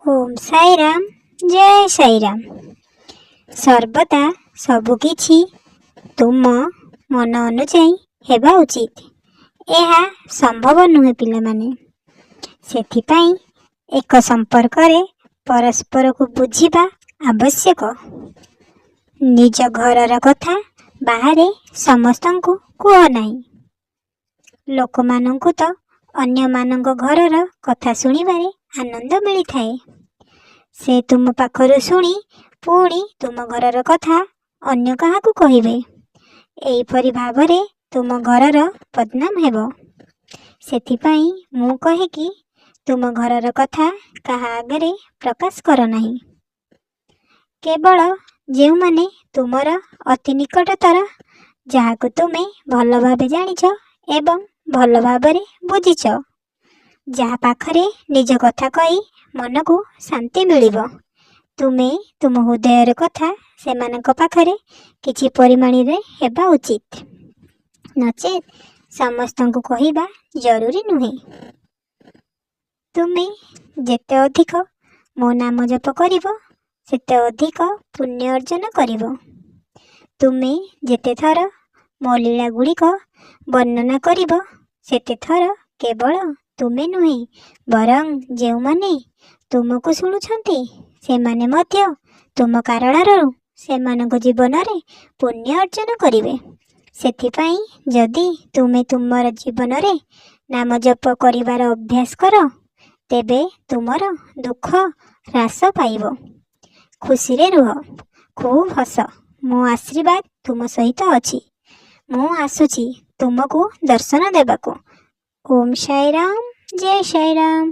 ओम साईराम जय साईराम। सर्वदा सबुकिछि तुम मन अनुजाई हेबा उचित। यह संभव नुहे पिला माने। सेथिपाई एक संपर्क रे परस्पर को बुझिबा आवश्यक। निज घरर कथा बाहरे समस्तंकु कुह नाही। लोक मानंकु तो अन्य मानंक घरर कथा सुनिबारे आनंद मिली थाए। से तुम पाखरु शुणी पुणी तुम घरर कथा अन्य काहाकु कहिबे। एइपरि भावरे तुम घरर बदनाम हेबो। सेथिपाई मु कहे कि तुम घरर कथा काहा आगरे प्रकाश कर नाही। केवल जेउ माने तुमर अति निकटतर, जहाकु तुमे भल भाबे जानिछ एवं भल भाबरे बुझिछ, जहा पाखरे निज कथा कही मन को शांति मिलिबो। तुमे तुम हृदयर कथा सेमानक पाखरे किछि परिमाणी रे हेबा उचित, नचेत समस्तंकु कहिबा जरूरी नुहे। तुमे जेते अधिक मो नाम जप करिबो सेते अधिक पुण्य अर्जन करिबो। तुमे जेते थर मो लीला गुड़िक वर्णना करिबो सेते थर केवल तुमे नुहे, बरं जेउ माने तुमको शुणुछंती सेमाने मध्य तुम कारणरू सेमानक जीवन रे पुण्य अर्जन करिवे। सेथिपाई जदि तुमे तुमर जीवन रे नाम जप करिवार अभ्यास कर, तेबे तुमर दुख ह्रास पाइबो। खुशी रे रुह, खूब हस। मो आशीर्वाद तुम सहित अछि। मु आसुची तुमको दर्शन देबाको। ओम साईराम जय साईराम।